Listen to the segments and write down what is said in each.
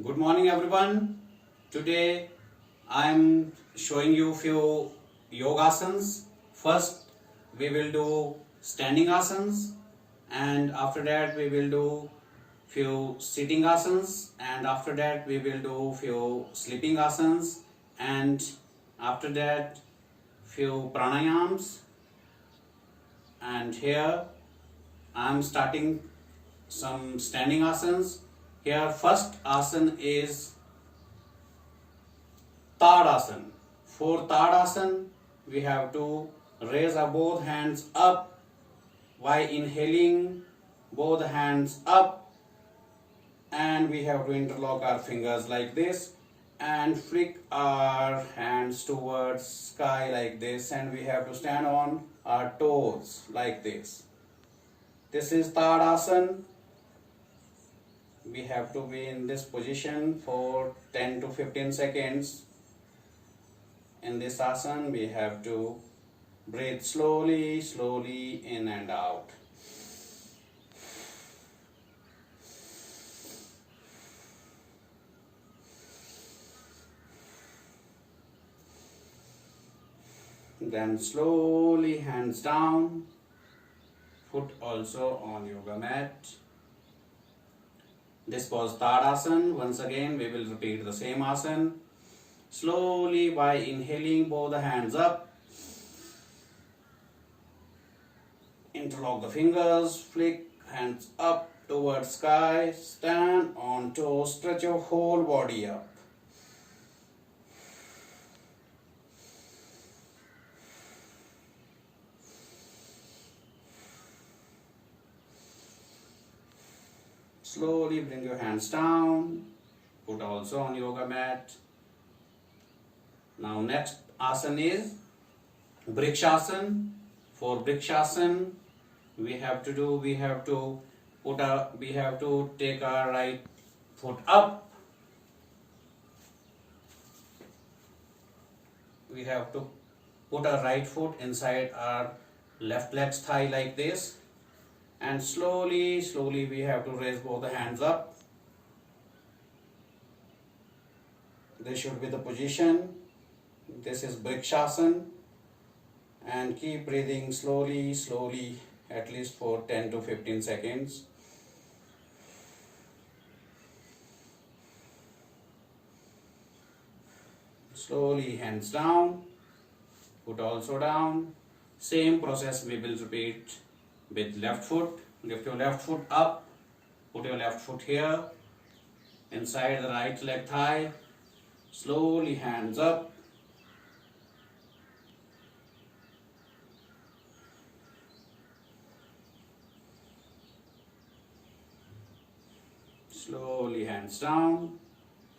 Good morning everyone. Today I am showing you few yoga asanas. First we will do standing asanas, and after that we will do few sitting asanas, and after that we will do few sleeping asanas, and after that few pranayams. And here I am starting some standing asanas. Here first asana is Tadasana. For Tadasana, we have to raise our both hands up while inhaling, both hands up, and we have to interlock our fingers like this and flick our hands towards sky like this, and we have to stand on our toes like this. This is Tadasana. We have to be in this position for 10 to 15 seconds. In this asana, we have to breathe slowly, slowly in and out. Then slowly hands down, foot also on yoga mat. This was Tadasana. Once again, we will repeat the same asana. Slowly by inhaling, both the hands up. Interlock the fingers, flick hands up towards sky, stand on toes, stretch your whole body up. Slowly bring your hands down, put also on yoga mat. Now next asana is Vrikshasana. For Vrikshasana, we have to take our right foot up. We have to put our right foot inside our left leg's thigh like this, and slowly we have to raise both the hands up. This should be the position. This is Vrikshasana, and keep breathing slowly at least for 10 to 15 seconds. Slowly hands down, foot also down. Same process we will repeat with left foot. Lift your left foot up, put your left foot here inside the right leg thigh. Slowly hands up. Slowly hands down,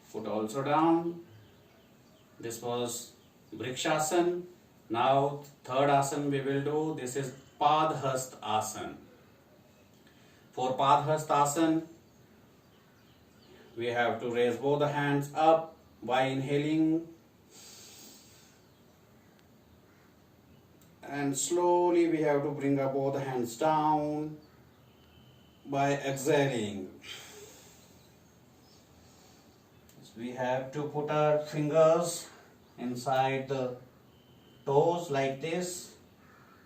foot also down. This was Vrikshasana. Now third asana we will do. This is Padhast Asana. For Padhast Asana, we have to raise both the hands up by inhaling, and slowly we have to bring up both the hands down by exhaling. We have to put our fingers inside the toes like this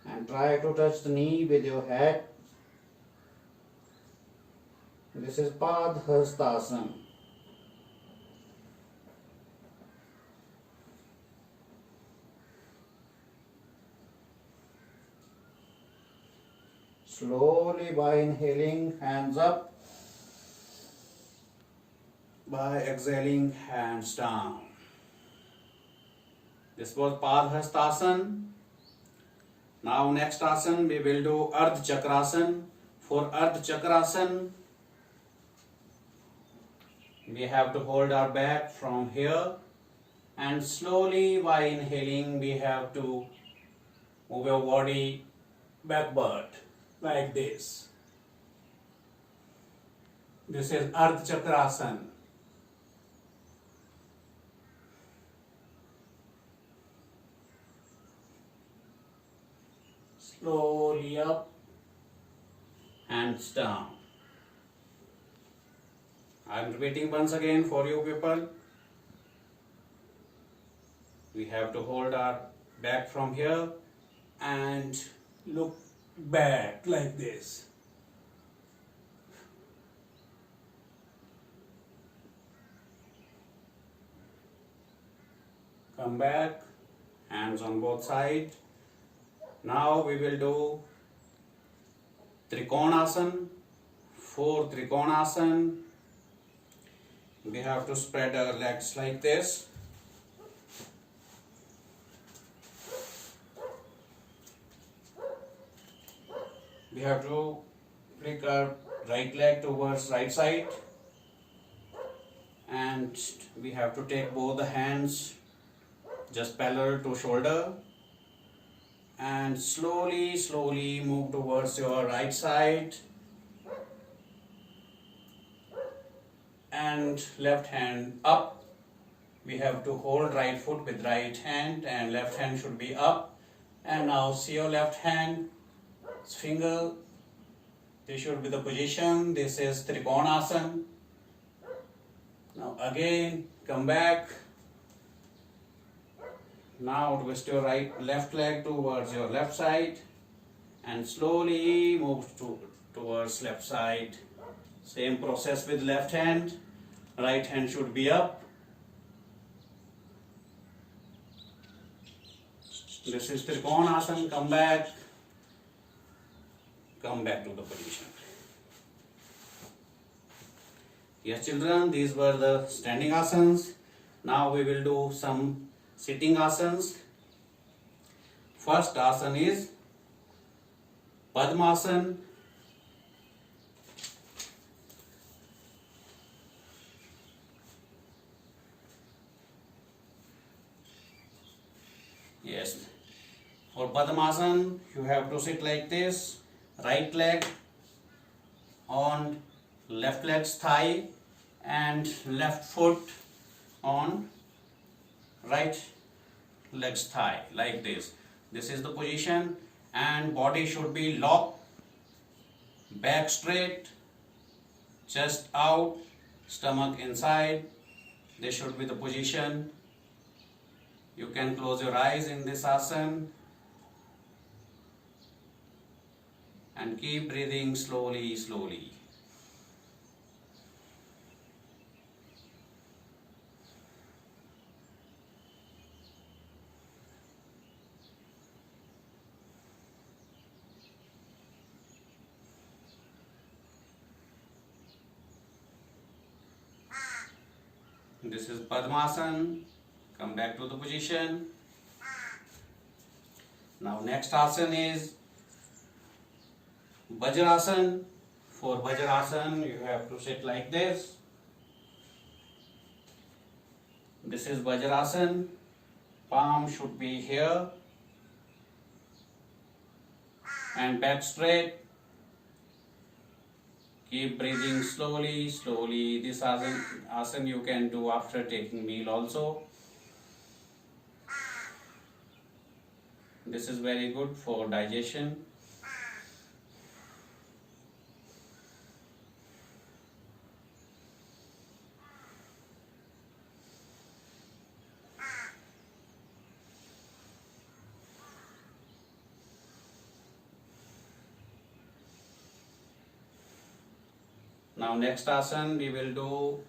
and try to touch the knee with your head. This is Padhastasana. Slowly by inhaling, hands up. By exhaling, hands down. This was Padhastasana. Now next asana we will do Ardha Chakrasana. For Ardha Chakrasana, we have to hold our back from here, and slowly by inhaling we have to move your body backward like this. This is Ardha Chakrasana. Slowly up, hands down. I am repeating once again for you people. We have to hold our back from here and look back like this. Come back, hands on both sides. Now we will do Trikonasana. For Trikonasana, we have to spread our legs like this. We have to flick our right leg towards right side, and we have to take both the hands just parallel to shoulder and slowly move towards your right side, and left hand up. We have to hold right foot with right hand and left hand should be up. And now see your left hand finger, this should be the position. This is Trikonasana. Now again come back. Now twist your left leg towards your left side and slowly move towards left side. Same process with left hand. Right hand should be up. This is Trikonasana. Come back to the position. Yes children, these were the standing asanas. Now we will do some sitting asanas. First asana is Padmasana. Yes, for Padmasana you have to sit like this. Right leg on left leg's thigh and left foot on right leg's thigh like this. This is the position, and body should be locked, back straight, chest out, stomach inside. This should be the position. You can close your eyes in this asana and keep breathing slowly. This is Padmasana. Come back to the position. Now next asana is Vajrasana. For Vajrasana you have to sit like this. This is Vajrasana. Palm should be here and back straight. Keep breathing slowly. This asana you can do after taking meal also. This is very good for digestion. Now next asana we will do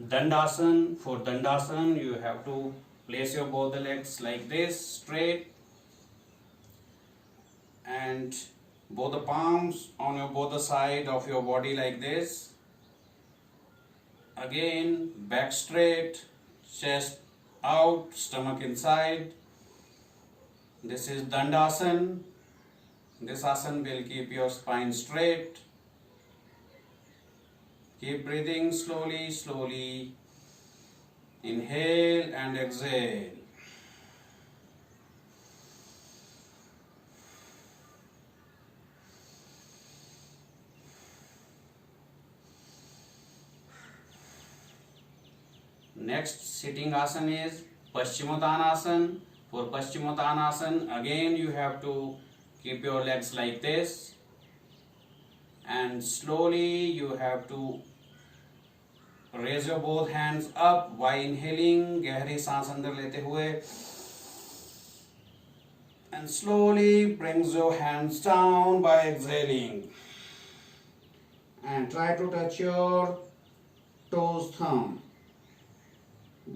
Dandasana. For Dandasana you have to place your both the legs like this, straight, and both the palms on your both the side of your body like this. Again back straight, chest out, stomach inside. This is Dandasana. This asana will keep your spine straight. Keep breathing slowly. Inhale and exhale. Next sitting asana is Paschimottanasana. For Paschimottanasana, again you have to keep your legs like this, and slowly you have to raise your both hands up while inhaling, गहरी सांस अंदर लेते हुए, and slowly brings your hands down by exhaling, and try to touch your toes, thumb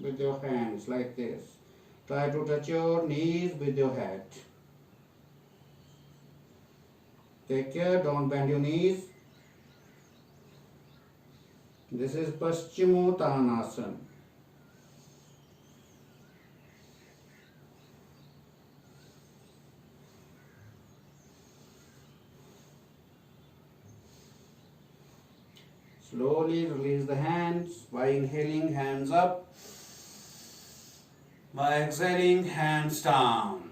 with your hands like this. Try to touch your knees with your head. Take care, don't bend your knees. This is Paschimottanasana. Slowly release the hands by inhaling, hands up. By exhaling, hands down.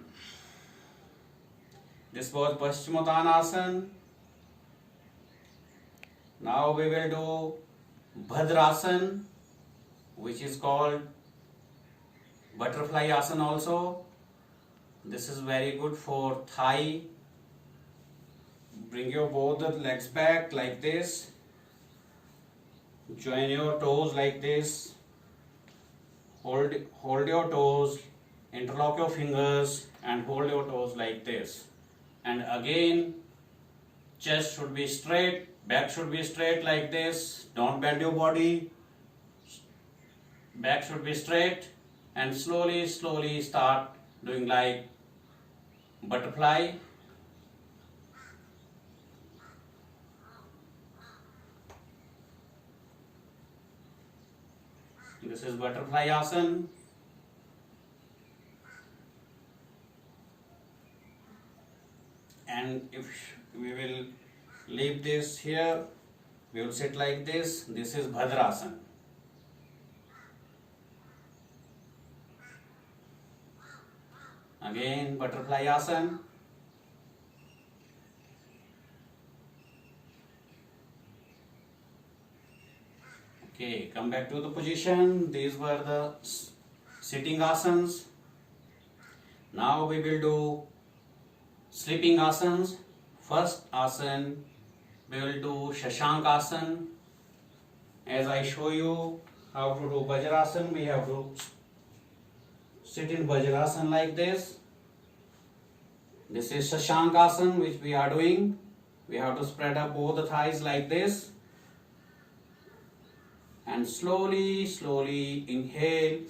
This was Paschimottanasana. Now we will do Bhadrasana, which is called butterfly asana also. This is very good for thigh. Bring your both the legs back like this. Join your toes like this. Hold your toes, interlock your fingers and hold your toes like this. And again, chest should be straight, back should be straight like this. Don't bend your body. Back should be straight, and slowly start doing like butterfly. This is butterfly asana. And if we will leave this here, we will sit like this. This is Bhadrasana. Again, butterfly asana. Okay, come back to the position. These were the sitting asanas. Now we will do sleeping asanas. First asana, we will do Shashank asana. As I show you how to do Vajrasana, we have to sit in Vajrasana like this. This is Shashank asana which we are doing. We have to spread up both the thighs like this. And slowly inhale.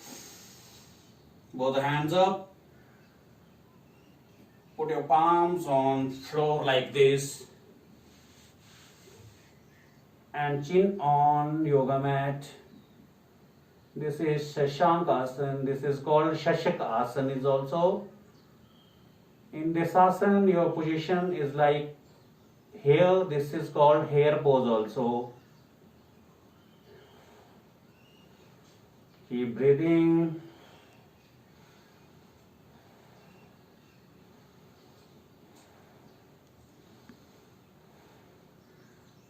Both the hands up. Put your palms on floor like this. And chin on yoga mat. This is Shashank asana. This is called Shashak asana is also. In this asana, your position is like here. This is called hare pose also. Keep breathing.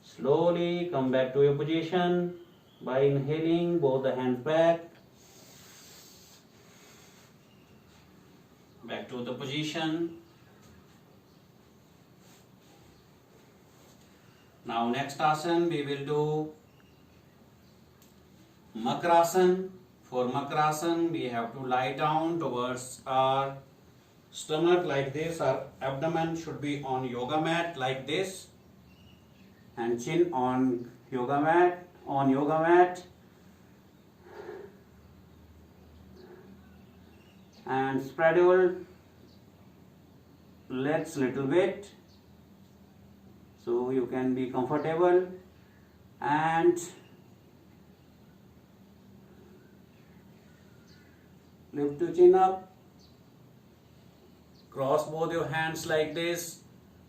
Slowly come back to your position by inhaling, both the hands back. Back to the position. Now next asana we will do Makrasana. For Makrasana, we have to lie down towards our stomach like this. Our abdomen should be on yoga mat like this, and chin on yoga mat. And spread your legs little bit so you can be comfortable, and lift your chin up. Cross both your hands like this.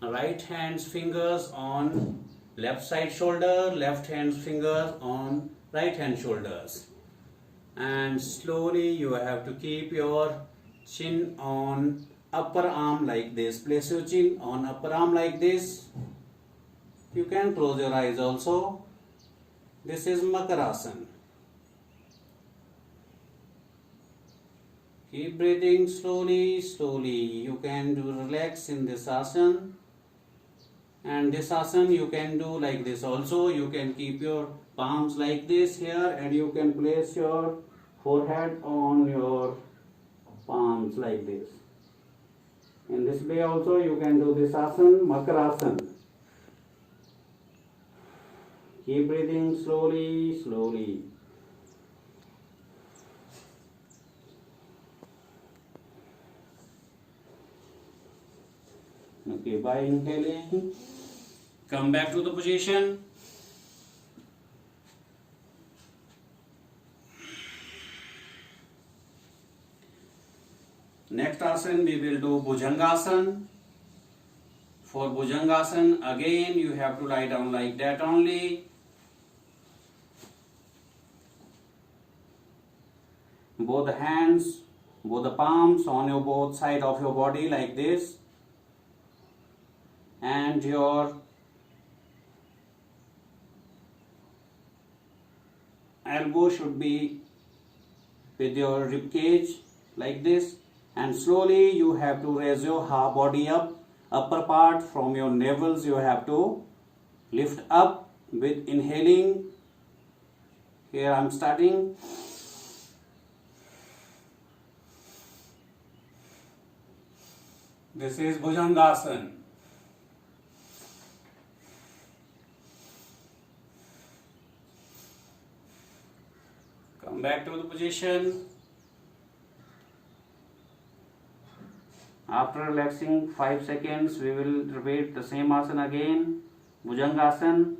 Right hand's fingers on left side shoulder, left hand's fingers on right hand shoulders. And slowly you have to keep your chin on upper arm like this. Place your chin on upper arm like this. You can close your eyes also. This is Makarasana. Keep breathing slowly. You can do relax in this asana. And this asana you can do like this also. You can keep your palms like this here, and you can place your forehead on your palms like this. In this way also you can do this asana, Makarasana. Keep breathing slowly, slowly. Okay, by inhaling, come back to the position. Next asana we will do Bhujangasana. For Bhujangasana, again you have to lie down like that only. Both the hands, both the palms on your both side of your body like this, and your elbow should be with your rib cage like this, and slowly you have to raise your half body up. Upper part from your navels you have to lift up with inhaling. Here I am starting. This is Bhujangasana. Come back to the position. After relaxing 5 seconds, we will repeat the same asana again, Bhujangasana.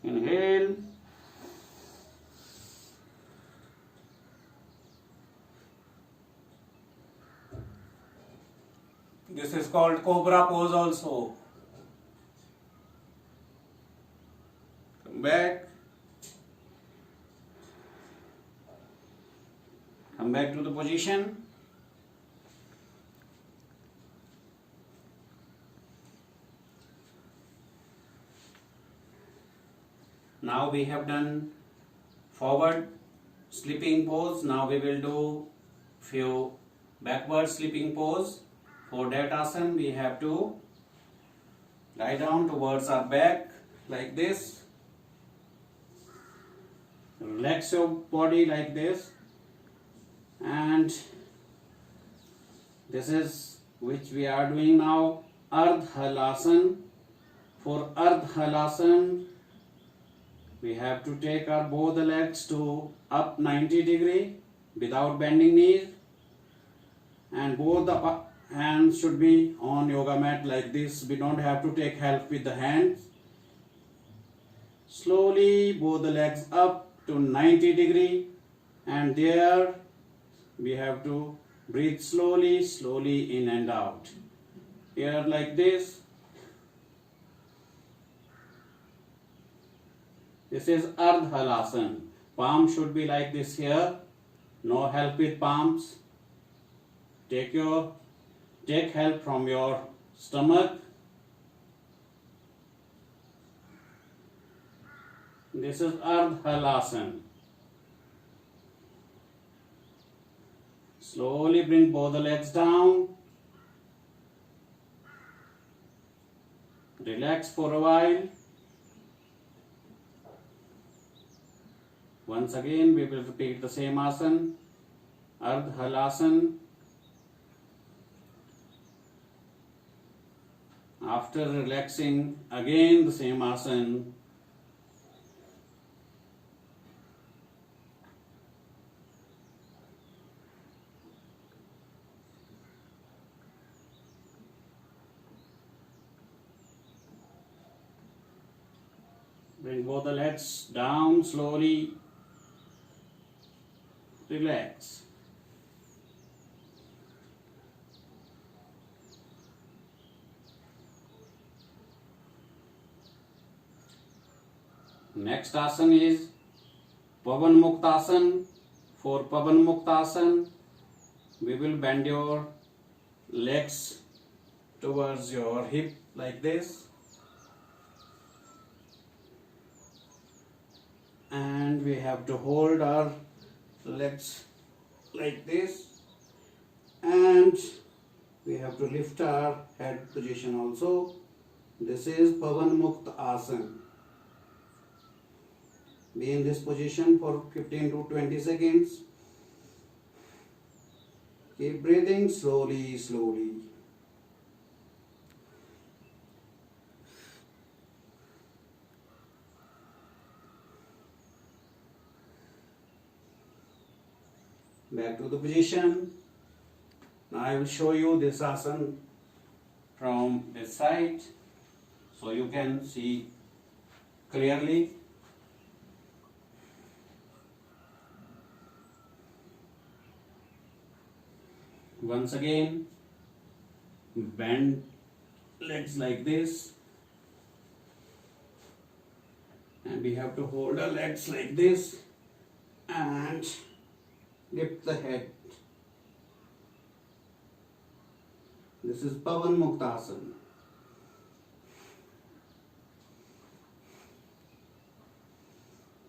Inhale. This is called Cobra pose also. Come back. Come back to the position. Now we have done forward sleeping pose. Now we will do few backward sleeping pose. For that asana we have to lie down towards our back like this. Relax your body like this, and this is which we are doing now, Ardha Halasana. For Ardha Halasana we have to take our both the legs to up 90 degree without bending knees, and both the hands should be on yoga mat like this. We don't have to take help with the hands. Slowly both the legs up to 90 degree, and there we have to breathe slowly, slowly in and out. Here like this. This is Ardha Halasana. Palm should be like this here. No help with palms. Take help from your stomach. This is Ardha Halasana. Slowly bring both the legs down. Relax for a while. Once again we will repeat the same asana, Ardha Halasana. After relaxing, again the same asana. Bring both the legs down slowly. Relax. Next asana is Pavan Muktasana. For Pavan Muktasana, we will bend your legs towards your hip like this. And we have to hold our legs like this, and we have to lift our head position also. This is Pavan Mukta Asana. Be in this position for 15 to 20 seconds. Keep breathing slowly, slowly. Back to the position. Now I will show you this asana from this side so you can see clearly. Once again, bend legs like this, and we have to hold our legs like this and lift the head. This is Pavan Muktasana.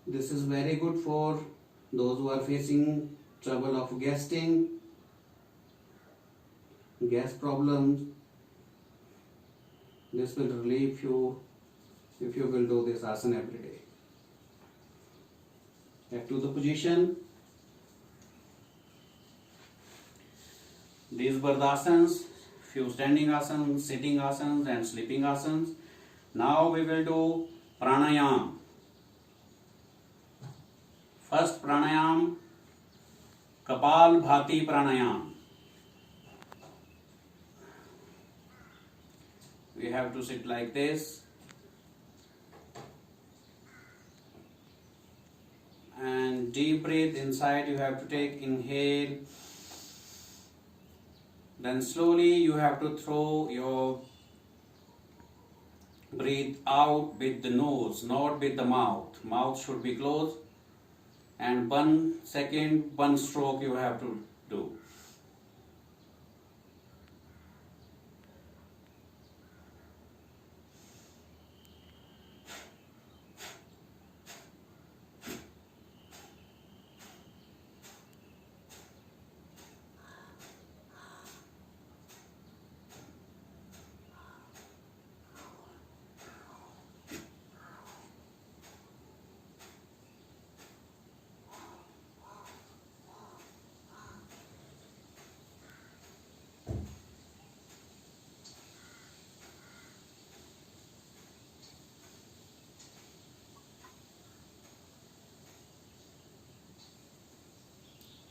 This is very good for those who are facing trouble of gastric, gas problems. This will relieve you if you will do this asana every day. Back to the position. These were the asanas, few standing asanas, sitting asanas and sleeping asanas. Now we will do pranayam. First pranayam, Kapal Bhati pranayam. We have to sit like this and deep breath inside. You have to take inhale, then slowly you have to throw your breathe out with the nose, not with the mouth. Mouth should be closed, and 1 second, 1 stroke you have to do.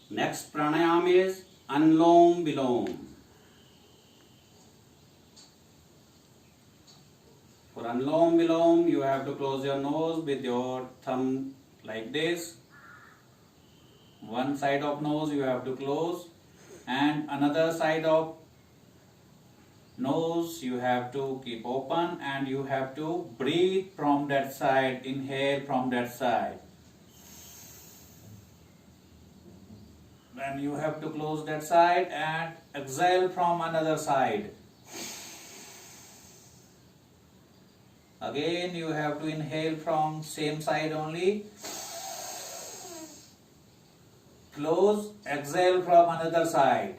Next pranayam is Anlom Vilom. For Anlom Vilom, you have to close your nose with your thumb like this. One side of nose you have to close, and another side of nose you have to keep open, and you have to breathe from that side, inhale from that side. Then you have to close that side and exhale from another side. Again you have to inhale from same side only. Close, exhale from another side.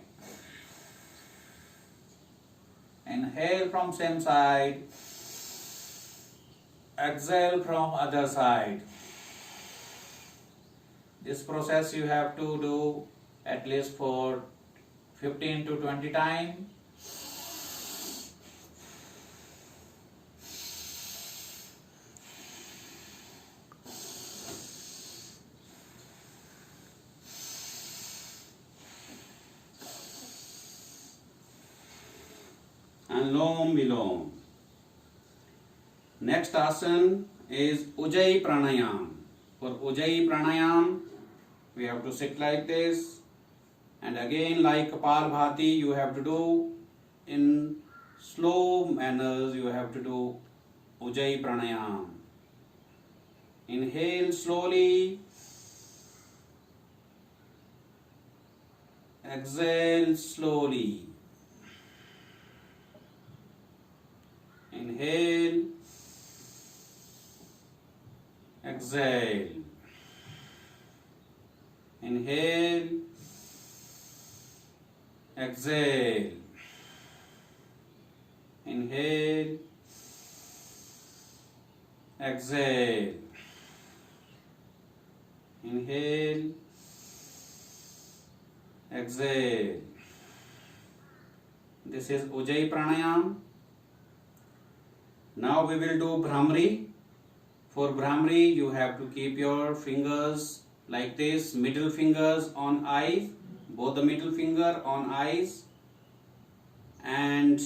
Inhale from same side. Exhale from other side. This process you have to do at least for 15 to 20 times. Anlom Vilom. Next asana is Ujjayi Pranayam. For Ujjayi Pranayam, we have to sit like this. And again, like Kapal Bhati, you have to do in slow manners. You have to do Ujjayi Pranayam. Inhale slowly. Exhale slowly. Inhale. Exhale. Inhale, exhale. Inhale, exhale. Inhale, exhale. This is Ujjayi Pranayam. Now we will do Bhramari. For Bhramari, you have to keep your fingers like this, middle fingers on eyes, both the middle finger on eyes, and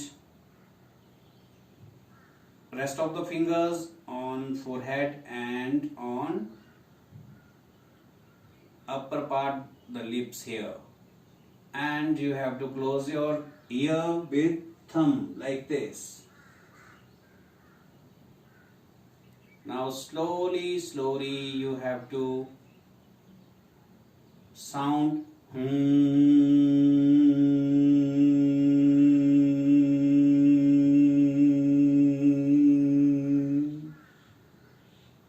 rest of the fingers on forehead and on upper part, the lips here. And you have to close your ear with thumb like this. Now slowly you have to sound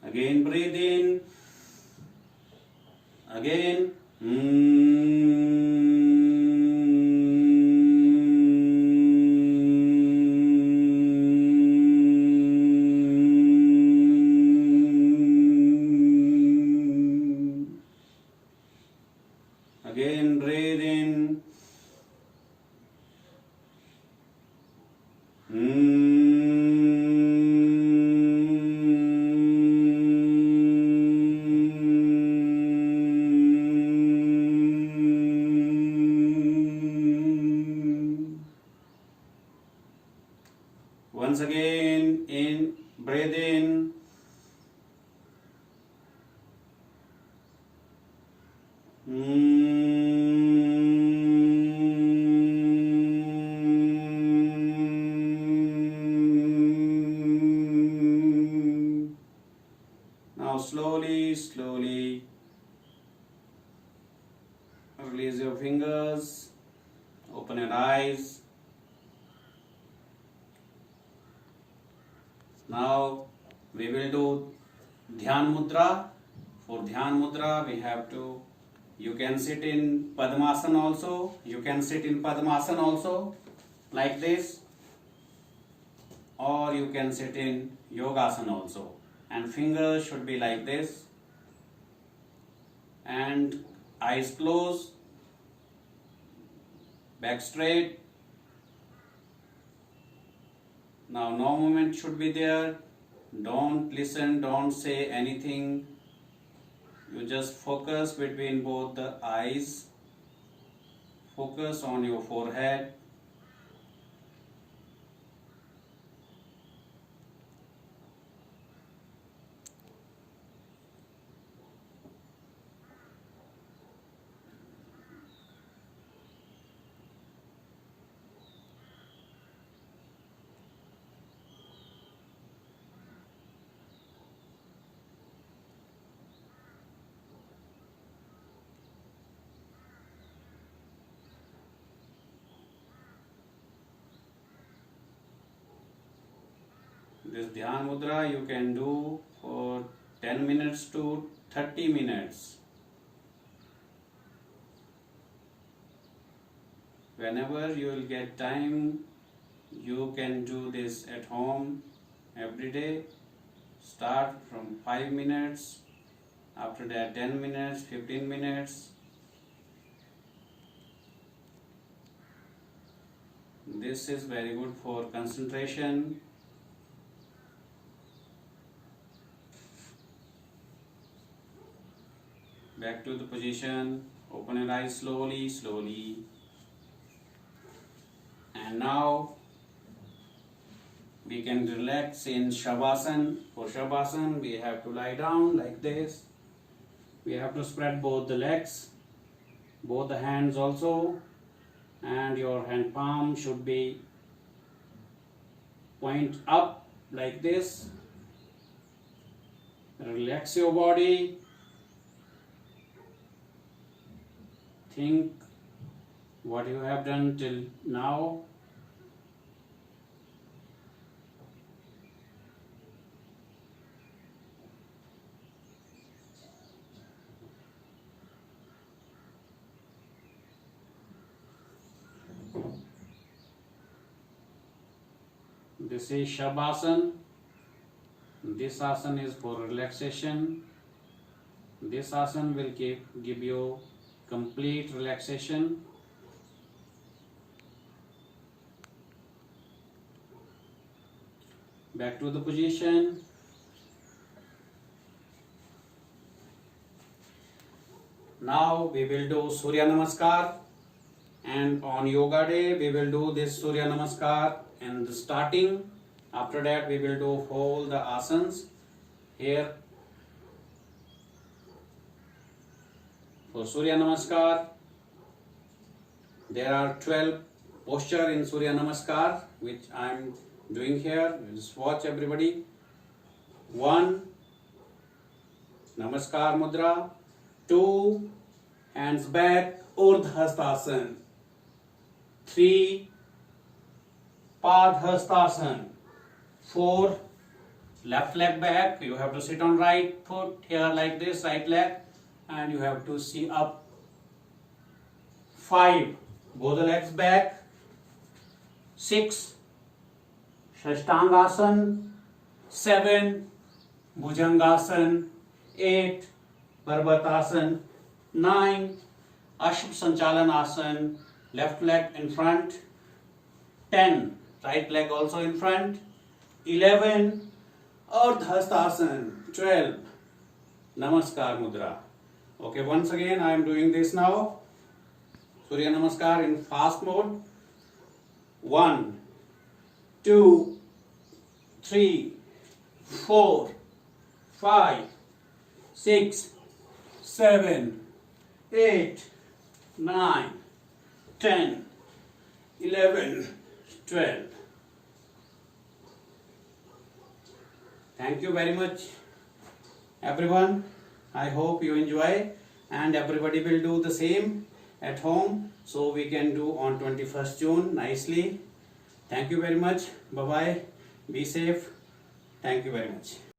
Again breathe in. Again Again breathe in. Once again, breathe in. Now slowly release your fingers, open your eyes. Now we will do Dhyan Mudra. For Dhyan Mudra, we have to, you can sit in Padmasana also. You can sit in Padmasana also, like this. Or you can sit in Yogasana also. And fingers should be like this. And eyes closed, back straight. Now no movement should be there. Don't listen, don't say anything. You just focus between both the eyes. Focus on your forehead. This Dhyan Mudra you can do for 10 minutes to 30 minutes. Whenever you will get time, you can do this at home every day. Start from 5 minutes, after that 10 minutes, 15 minutes. This is very good for concentration. Back to the position, open your eyes slowly. And now we can relax in Shavasana. For Shavasana, we have to lie down like this. We have to spread both the legs, both the hands also, and your hand palm should be point up like this. Relax your body. Think what you have done till now. This is Shavasana. This asana is for relaxation. This asana will give you complete relaxation. Back to the position. Now we will do Surya Namaskar, and on yoga day we will do this Surya Namaskar in the starting. After that we will do all the asanas. Here for Surya Namaskar there are 12 postures in Surya Namaskar which I am doing here. Just watch everybody. 1. Namaskar Mudra. 2. Hands back, Urdhastasana. 3. Padhastasana. 4. Left leg back. You have to sit on right foot here like this, right leg, and you have to see up. 5. Both the legs back. 6. Shashtangasana. 7. Bhujangasana. 8. Parvatasana. 9. Ashva Sanchalanasana. Left leg in front. 10. Right leg also in front. 11. Urdhastasana. 12. Namaskar Mudra. Okay, once again I am doing this now. Surya Namaskar in fast mode. 1, 2, 3, 4, 5, 6, 7, 8, 9, 10, 11, 12. Thank you very much, everyone. I hope you enjoy, and everybody will do the same at home, so we can do on 21st June nicely. Thank you very much. Bye bye. Be safe. Thank you very much.